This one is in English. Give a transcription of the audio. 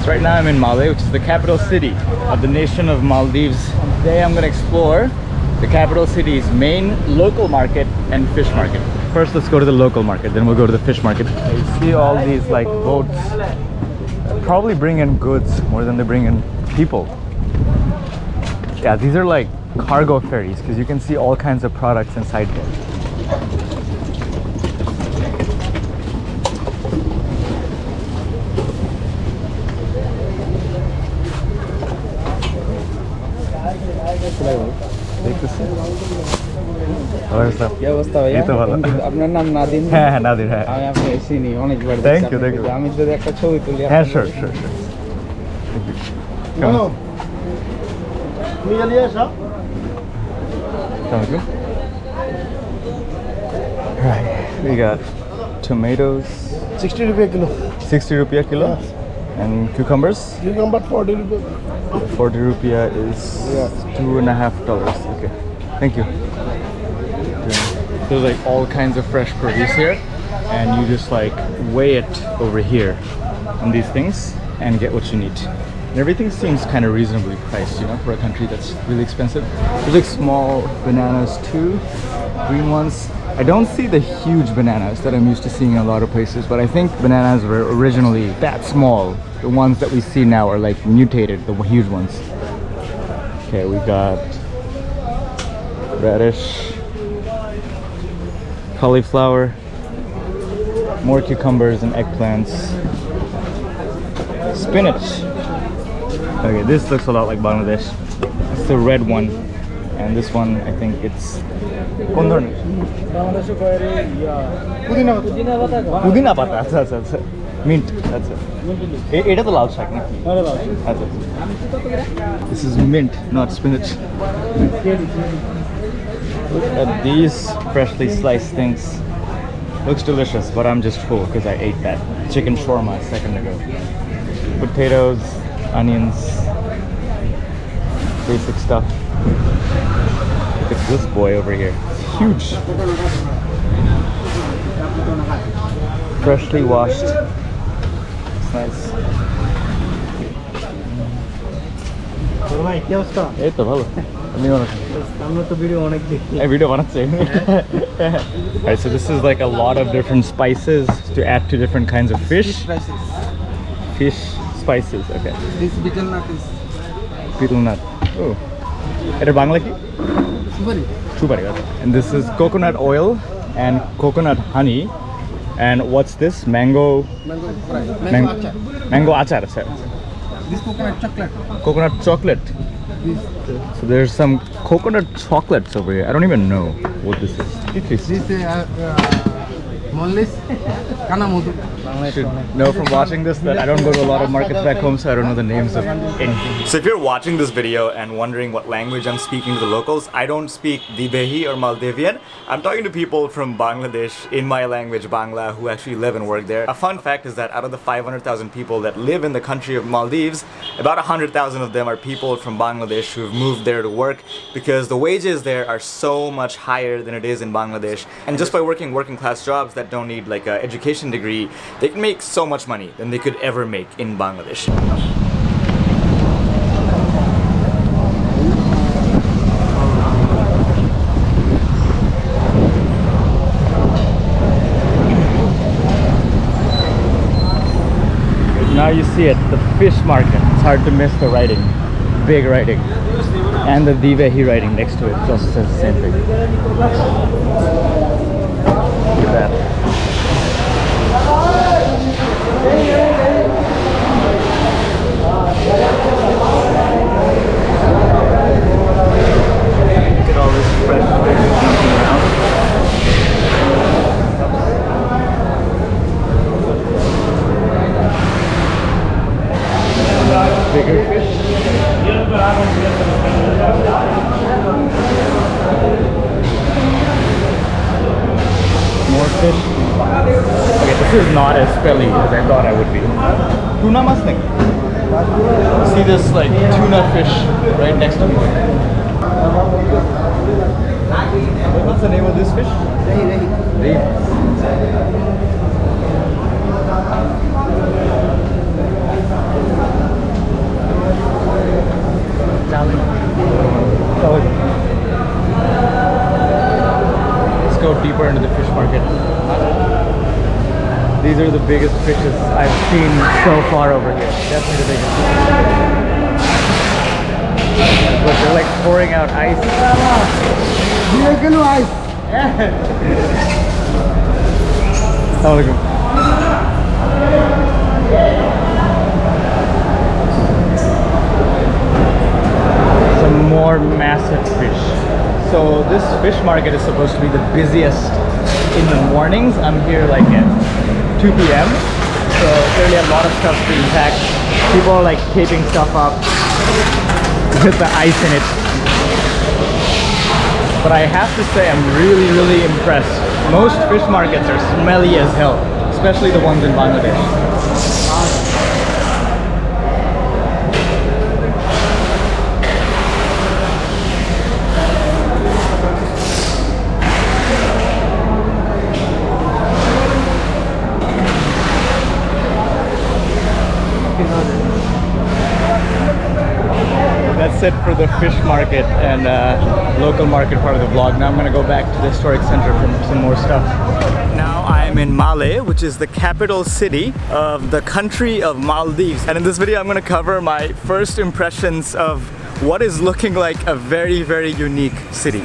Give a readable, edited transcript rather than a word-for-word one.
Right now I'm in Malé, which is the capital city of the nation of Maldives. Today I'm going to explore the capital city's main local market and fish market. First let's go to the local market, then we'll go to the fish market. You see all these like boats that probably bring in goods more than they bring in people. Yeah, these are like cargo ferries because you can see all kinds of products inside here. क्या अवस्था भैया আপনার নাম নাদির হ্যাঁ নাদির হ্যাঁ আমি আপনাকে চিনি অনেকবার থ্যাংক ইউ আমি যদি একটা ছবি তুলি হ্যাঁ শিওর হ্যালো নিয়ে নিয়ে আসো Thank you. Right, we got tomatoes 60 rupiah kilo 60 rupiah kilo and cucumbers cucumber 40 rupiah 40 rupiah is $2.50. Okay, thank you. There's like all kinds of fresh produce here, and you just like weigh it over here on these things and get what you need. And everything seems kind of reasonably priced, you know, for a country that's really expensive. There's like small bananas too, green ones. I don't see the huge bananas that I'm used to seeing in a lot of places, but I think bananas were originally that small. The ones that we see now are like mutated, the huge ones. Okay, we got radish, cauliflower, more cucumbers and eggplants, spinach. Okay, this looks a lot like Bangladesh. It's the red one, and this one I think it's Pudina pata. That's it. Mint. That's it. It's the lal shak, na? That's it. This is mint, not spinach. Look at these freshly sliced things. Looks delicious, but I'm just full because I ate that chicken shawarma a second ago. Potatoes, onions, basic stuff. Look at this boy over here. It's huge. Freshly washed. It's nice. এই তো ভালো আমরা তো video অনেক দেখি এই video বানাচ্ছি Alright, so this is like a lot of different spices to add to different kinds of fish spices. Okay, this betel nut is betel nut. Oh, এটা বাংলা কি সুপারি okay. And this is coconut oil and coconut honey. And what's this? Mango achar. this coconut chocolate. Coconut chocolate. So there's some coconut chocolates over here. I don't even know what this is. This Mollis Kana Modu. I should know from watching this that I don't go to a lot of markets back home, so I don't know the names of anything. So if you're watching this video and wondering what language I'm speaking to the locals, I don't speak Dibehi or Maldivian. I'm talking to people from Bangladesh in my language, Bangla, who actually live and work there. A fun fact is that out of the 500,000 people that live in the country of Maldives, about 100,000 of them are people from Bangladesh who've moved there to work because the wages there are so much higher than it is in Bangladesh. And just by working class jobs that don't need like an education degree, they can make so much money than they could ever make in Bangladesh. Now you see it, the fish market. It's hard to miss the writing, big writing. And the Divehi writing next to it also says the same thing. Look at that. Look at all this fresh fish jumping around. Bigger fish. More fish. Okay, this is not as spelly as I thought I would be. Tuna musling. See this like tuna fish right next to me. What's the name of this fish? Rahi. these are the biggest fishes I've seen so far over here. Definitely the biggest. But they're like pouring out ice. Oh, look. Some more massive fish. So this fish market is supposed to be the busiest in the mornings. I'm here like at 2 p.m. So clearly a lot of stuff being packed. People are like taping stuff up with the ice in it. But I have to say I'm really impressed. Most fish markets are smelly as hell, especially the ones in Bangladesh. That's it for the fish market and local market part of the vlog. Now I'm gonna go back to the historic center for some more stuff. Now I'm in Malé, which is the capital city of the country of Maldives. And in this video I'm gonna cover my first impressions of what is looking like a very unique city.